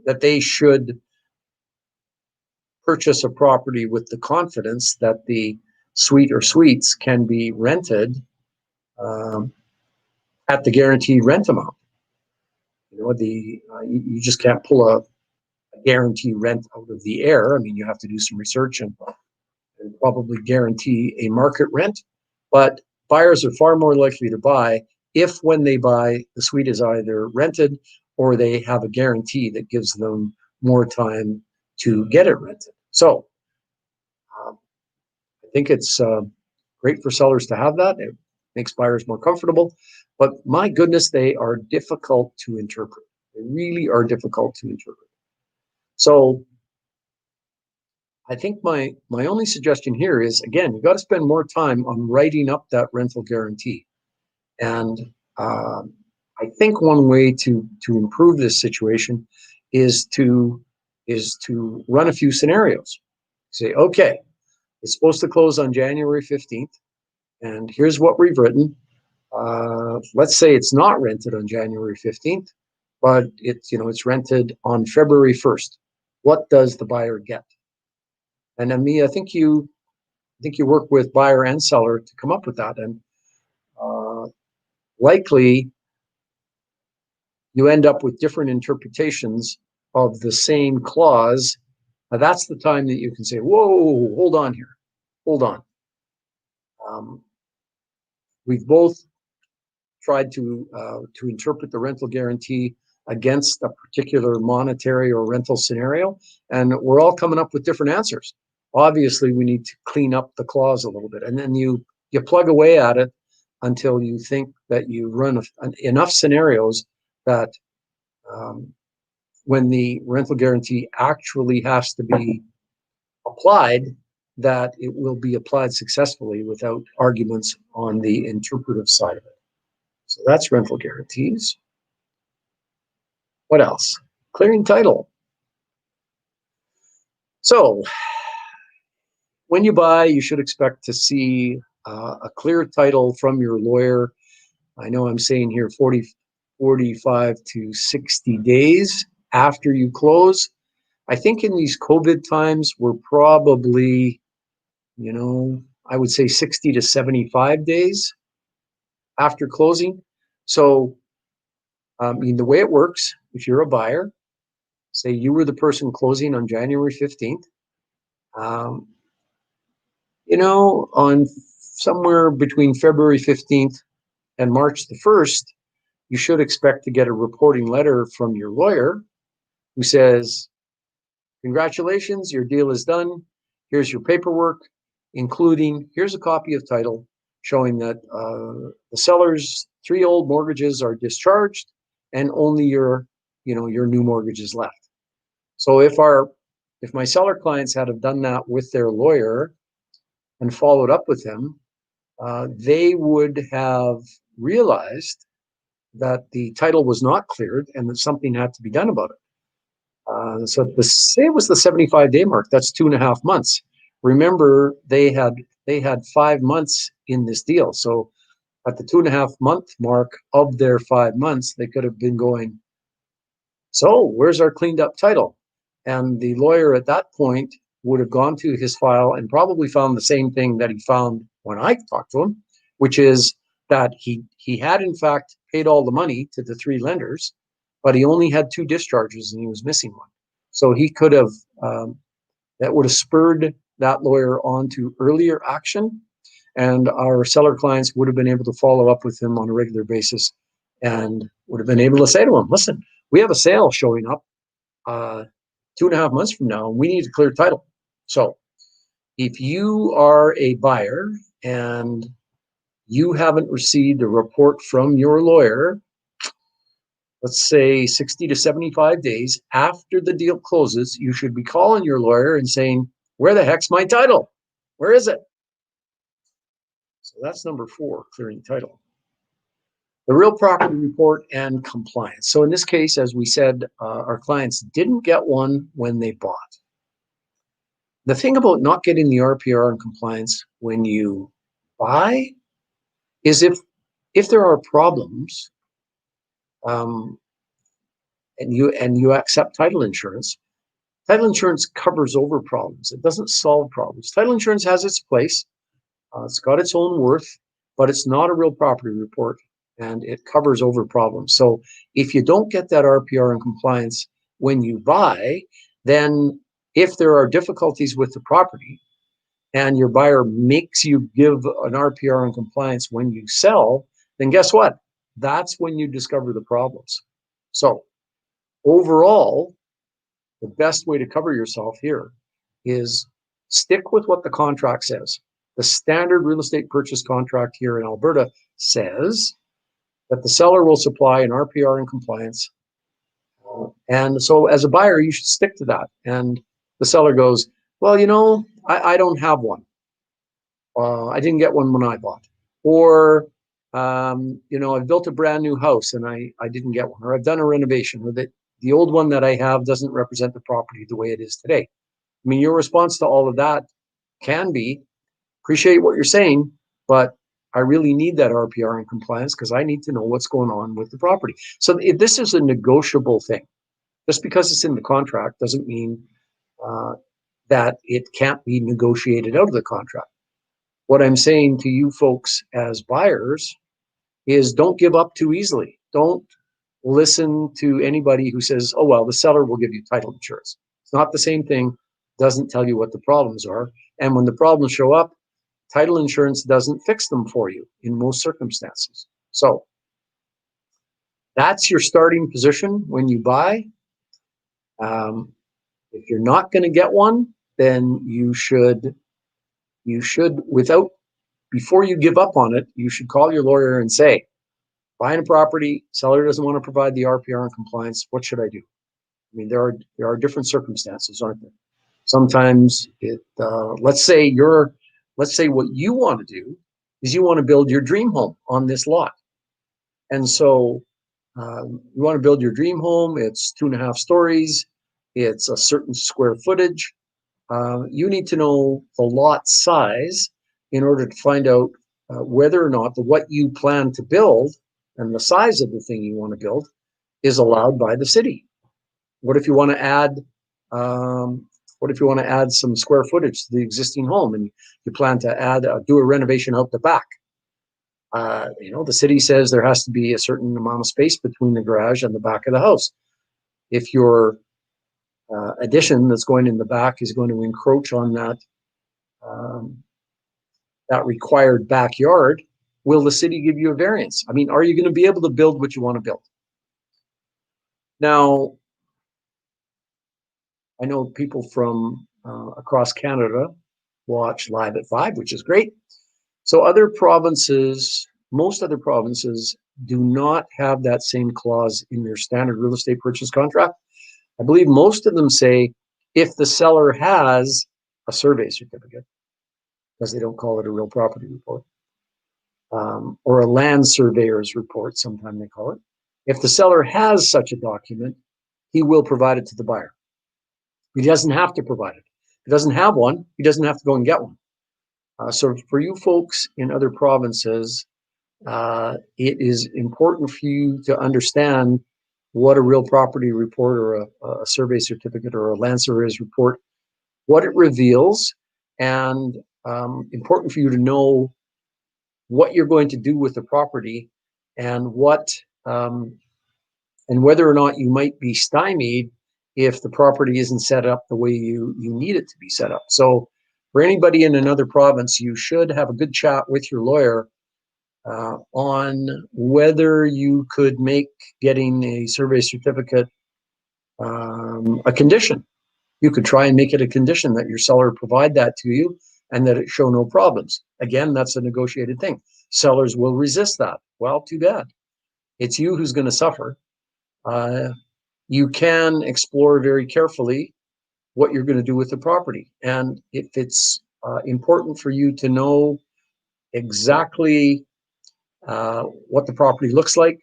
that they should purchase a property with the confidence that the suite or suites can be rented um, at the guaranteed rent amount. You know, you just can't pull a guarantee rent out of the air. I mean, you have to do some research and probably guarantee a market rent, but buyers are far more likely to buy if, when they buy, the suite is either rented or they have a guarantee that gives them more time to get it rented. So I think it's great for sellers to have that. It makes buyers more comfortable, but my goodness, they are difficult to interpret. They really are difficult to interpret. So I think my only suggestion here is, again, you got to spend more time on writing up that rental guarantee. And I think one way to improve this situation is to run a few scenarios. Say, okay, it's supposed to close on January 15th, and here's what we've written. Let's say it's not rented on January 15th, but it's rented on February 1st. What does the buyer get? And I think you work with buyer and seller to come up with that, and likely you end up with different interpretations of the same clause. Now, that's the time that you can say, "Whoa, hold on here, hold on." We've both tried to interpret the rental guarantee against a particular monetary or rental scenario, and we're all coming up with different answers. Obviously, we need to clean up the clause a little bit, and then you plug away at it until you think that you run enough scenarios that when the rental guarantee actually has to be applied, that it will be applied successfully without arguments on the interpretive side of it. So that's rental guarantees. What else? Clearing title. So when you buy, you should expect to see a clear title from your lawyer. I know I'm saying here 45 to 60 days after you close. I think in these COVID times, we're probably, I would say 60 to 75 days after closing. So, the way it works, if you're a buyer, say you were the person closing on January 15th, on somewhere between February 15th and March the 1st, you should expect to get a reporting letter from your lawyer who says, "Congratulations, your deal is done. Here's your paperwork, including here's a copy of title showing that the seller's 3 old mortgages are discharged and only your new mortgage is left." So if my seller clients had have done that with their lawyer and followed up with him, they would have realized that the title was not cleared and that something had to be done about it. So say it was the 75-day mark. That's 2.5 months. Remember, they had 5 months in this deal. So at the 2.5 month mark of their 5 months, they could have been going, "So where's our cleaned up title?" And the lawyer at that point would have gone to his file and probably found the same thing that he found when I talked to him, which is that he had in fact paid all the money to the 3 lenders, but he only had 2 discharges and he was missing one. So he could have, that would have spurred that lawyer on to earlier action, and our seller clients would have been able to follow up with him on a regular basis and would have been able to say to him, "Listen, we have a sale showing up 2.5 months from now, and we need a clear title." So if you are a buyer and you haven't received a report from your lawyer, let's say 60 to 75 days after the deal closes, you should be calling your lawyer and saying, "Where the heck's my title? Where is it?" So that's number 4, clearing title. The real property report and compliance. So in this case, as we said, our clients didn't get one when they bought. The thing about not getting the RPR and compliance when you buy is if there are problems, and you accept title insurance covers over problems. It doesn't solve problems. Title insurance has its place. It's got its own worth, but it's not a real property report, and it covers over problems. So if you don't get that RPR and compliance when you buy, then if there are difficulties with the property and your buyer makes you give an RPR and compliance when you sell, then guess what? That's when you discover the problems. So overall, the best way to cover yourself here is stick with what the contract says. The standard real estate purchase contract here in Alberta says that the seller will supply an RPR and compliance. And so as a buyer, you should stick to that. And the seller goes, well, I don't have one. I didn't get one when I bought. Or, I've built a brand new house and I didn't get one. Or I've done a renovation. Or the old one that I have doesn't represent the property the way it is today. I mean, your response to all of that can be, appreciate what you're saying, but I really need that RPR and compliance because I need to know what's going on with the property. So if this is a negotiable thing. Just because it's in the contract doesn't mean that it can't be negotiated out of the contract. What I'm saying to you folks as buyers is don't give up too easily. Don't listen to anybody who says, oh, well, the seller will give you title insurance. It's not the same thing, doesn't tell you what the problems are. And when the problems show up, title insurance doesn't fix them for you in most circumstances. So that's your starting position when you buy. If you're not going to get one, then you should, before you give up on it, you should call your lawyer and say, buying a property, seller doesn't want to provide the RPR and compliance, what should I do? I mean, there are different circumstances, aren't there? Sometimes let's say what you want to do is you want to build your dream home on this lot. And so you want to build your dream home. It's 2.5 stories. It's a certain square footage. You need to know the lot size in order to find out whether or not what you plan to build and the size of the thing you want to build is allowed by the city. What if you want to add some square footage to the existing home and you plan to do a renovation out the back? The city says there has to be a certain amount of space between the garage and the back of the house. If your addition that's going in the back is going to encroach on that required backyard, will the city give you a variance? I mean, are you going to be able to build what you want to build? Now, I know people from across Canada watch Live at 5, which is great. So most other provinces do not have that same clause in their standard real estate purchase contract. I believe most of them say if the seller has a survey certificate, because they don't call it a real property report, or a land surveyor's report, sometimes they call it. If the seller has such a document, he will provide it to the buyer. He doesn't have to provide it. If he doesn't have one, he doesn't have to go and get one. So for you folks in other provinces, it is important for you to understand what a real property report or a survey certificate or a land surveyor's report, what it reveals, and important for you to know what you're going to do with the property and whether or not you might be stymied if the property isn't set up the way you need it to be set up. So for anybody in another province, you should have a good chat with your lawyer on whether you could make getting a survey certificate a condition. You could try and make it a condition that your seller provide that to you and that it show no problems. Again, that's a negotiated thing. Sellers will resist that. Well, too bad. It's you who's going to suffer. You can explore very carefully what you're going to do with the property. And if it's important for you to know exactly what the property looks like,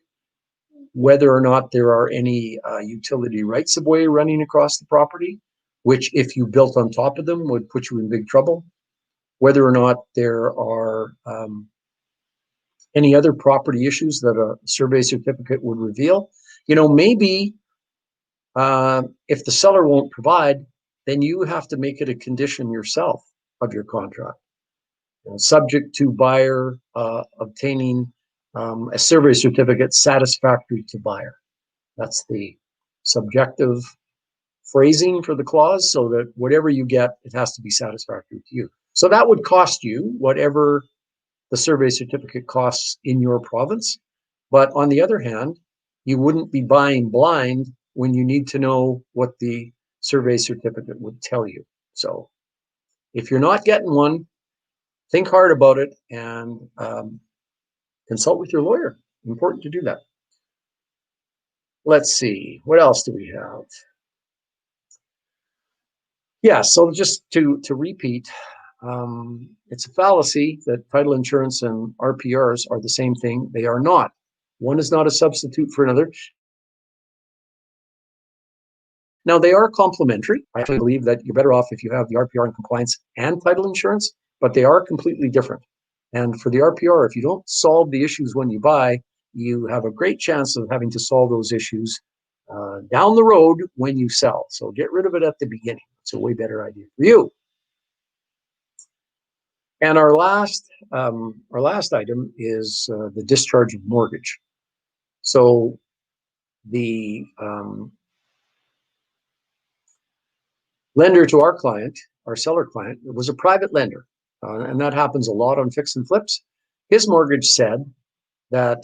whether or not there are any utility rights of way running across the property, which if you built on top of them would put you in big trouble, whether or not there are any other property issues that a survey certificate would reveal. Maybe if the seller won't provide, then you have to make it a condition yourself of your contract, subject to buyer obtaining a survey certificate satisfactory to buyer. That's the subjective phrasing for the clause, so that whatever you get, it has to be satisfactory to you. So that would cost you whatever the survey certificate costs in your province. But on the other hand, you wouldn't be buying blind when you need to know what the survey certificate would tell you. So if you're not getting one, think hard about it and consult with your lawyer. Important to do that. Let's see, what else do we have? Yeah, so just to repeat, it's a fallacy that title insurance and RPRs are the same thing. They are not. One is not a substitute for another. Now, they are complementary. I actually believe that you're better off if you have the RPR in compliance and title insurance, but they are completely different. And for the RPR, if you don't solve the issues when you buy, you have a great chance of having to solve those issues down the road when you sell. So get rid of it at the beginning. It's a way better idea for you. And our last item is the discharge of mortgage. So the lender to our client, our seller client, was a private lender, and that happens a lot on fix and flips. His mortgage said that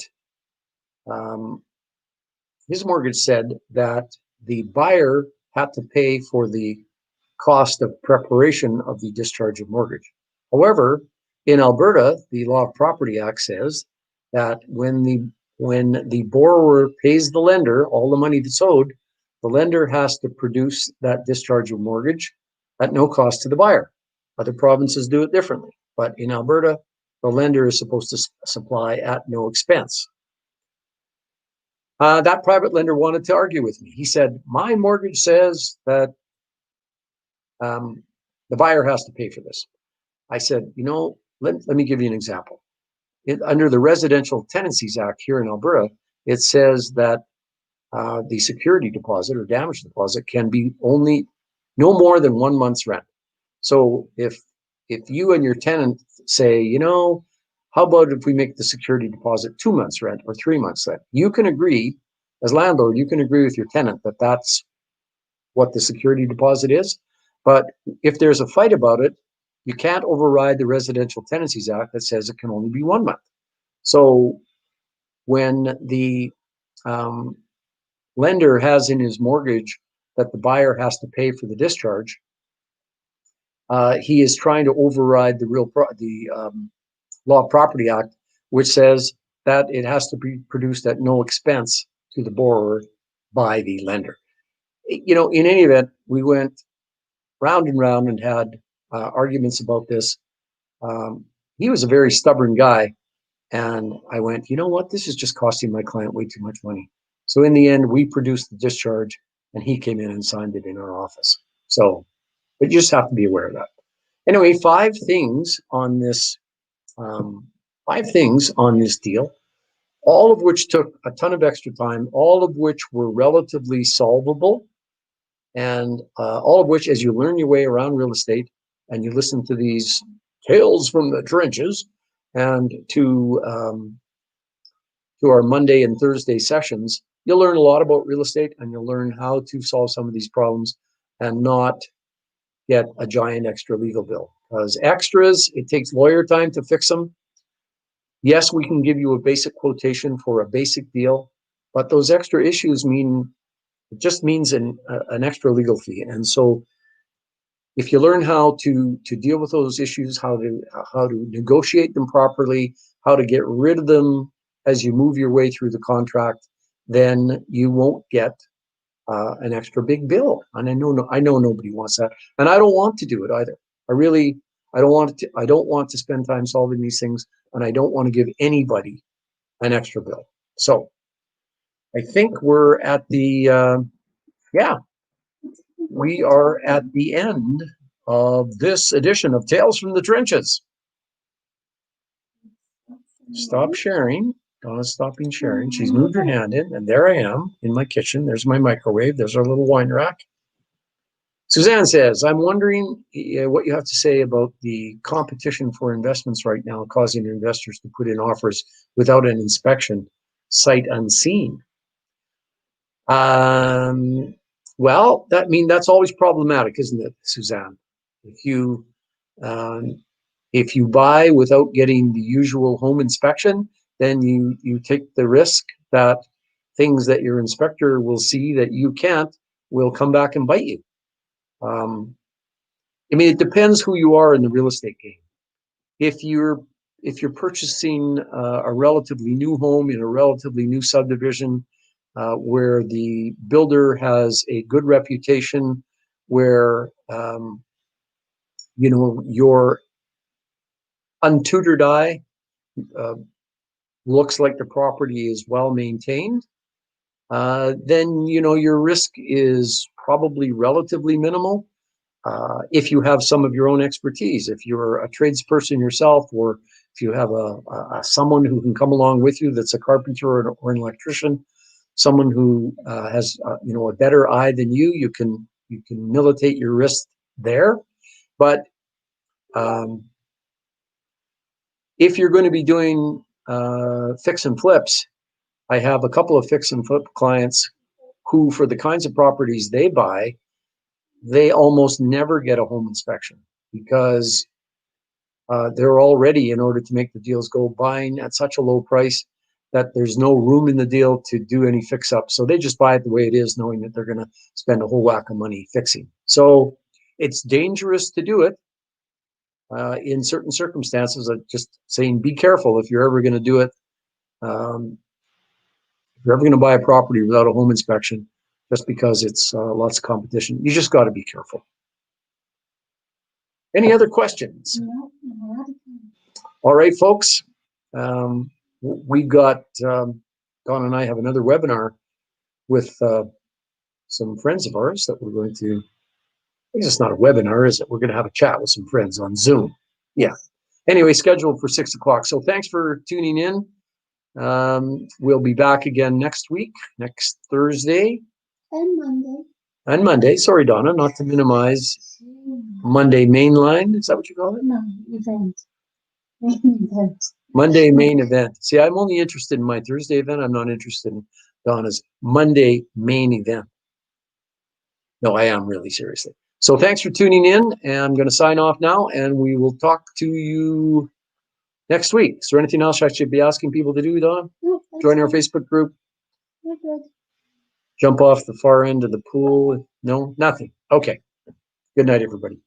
the buyer had to pay for the cost of preparation of the discharge of mortgage. However, in Alberta, the Law of Property Act says that when the borrower pays the lender all the money that's owed, the lender has to produce that discharge of mortgage at no cost to the buyer. Other provinces do it differently, but in Alberta, the lender is supposed to supply at no expense. That private lender wanted to argue with me. He said, my mortgage says that the buyer has to pay for this. I said, let me give you an example. Under the Residential Tenancies Act here in Alberta, it says that the security deposit or damage deposit can be only no more than 1 month's rent. So if you and your tenant say, how about if we make the security deposit 2 months rent or 3 months rent? You can agree, as landlord, you can agree with your tenant that that's what the security deposit is. But if there's a fight about it, you can't override the Residential Tenancies Act that says it can only be 1 month. So when the lender has in his mortgage that the buyer has to pay for the discharge, he is trying to override the Law of Property Act, which says that it has to be produced at no expense to the borrower by the lender. In any event, we went round and round and had arguments about this. He was a very stubborn guy, and I went, you know what? This is just costing my client way too much money. So in the end, we produced the discharge, and he came in and signed it in our office. So, but you just have to be aware of that. Anyway, 5 things on this deal, all of which took a ton of extra time, all of which were relatively solvable, and all of which, as you learn your way around real estate and you listen to these tales from the trenches and to our Monday and Thursday sessions, you'll learn a lot about real estate, and you'll learn how to solve some of these problems and not get a giant extra legal bill. Because extras, it takes lawyer time to fix them. Yes, we can give you a basic quotation for a basic deal, but those extra issues it just means an extra legal fee. And so if you learn how to deal with those issues, how to negotiate them properly, how to get rid of them as you move your way through the contract, then you won't get an extra big bill. And I know nobody wants that, and I don't want to do it either. I don't want to spend time solving these things, and I don't want to give anybody an extra bill. So I think we're at the, yeah, we are at the end of this edition of Tales from the Trenches. Stop sharing. Donna's stopping sharing. She's moved her hand in, and there I am in my kitchen. There's my microwave. There's our little wine rack. Suzanne says, I'm wondering what you have to say about the competition for investments right now, causing investors to put in offers without an inspection, sight unseen. Well, that's always problematic, isn't it, Suzanne? If you um, if you buy without getting the usual home inspection, then you take the risk that things that your inspector will see that you can't will come back and bite you. It depends who you are in the real estate game. If you're purchasing a relatively new home in a relatively new subdivision, where the builder has a good reputation, where your untutored eye looks like the property is well maintained, then your risk is probably relatively minimal. If you have some of your own expertise, if you're a tradesperson yourself, or if you have someone who can come along with you that's a carpenter or an electrician, someone who has a better eye than you can militate your risk there. But if you're going to be doing fix and flips, I have a couple of fix and flip clients who, for the kinds of properties they buy, they almost never get a home inspection because they're already, in order to make the deals go, buying at such a low price that there's no room in the deal to do any fix up. So they just buy it the way it is, knowing that they're going to spend a whole whack of money fixing. So it's dangerous to do it in certain circumstances. I'm just saying, be careful if you're ever going to do it. If you're ever going to buy a property without a home inspection, just because it's lots of competition, you just got to be careful. Any other questions? No. All right, folks. We got, Don and I have another webinar with some friends of ours that we're going to, I guess it's not a webinar, is it? We're going to have a chat with some friends on Zoom. Yeah. Anyway, scheduled for 6 o'clock. So thanks for tuning in. We'll be back again next week, next Thursday. And Monday. And Monday. Sorry, Donna, not to minimize Monday mainline. Is that what you call it? No, event. Main event. Monday main event. See, I'm only interested in my Thursday event. I'm not interested in Donna's Monday main event. No, I am really, seriously. So thanks for tuning in, and I'm going to sign off now, and we will talk to you next week. Is there anything else I should be asking people to do, Don? No, Join our fine. Facebook group? We're good. Jump off the far end of the pool? No, nothing. Okay. Good night, everybody.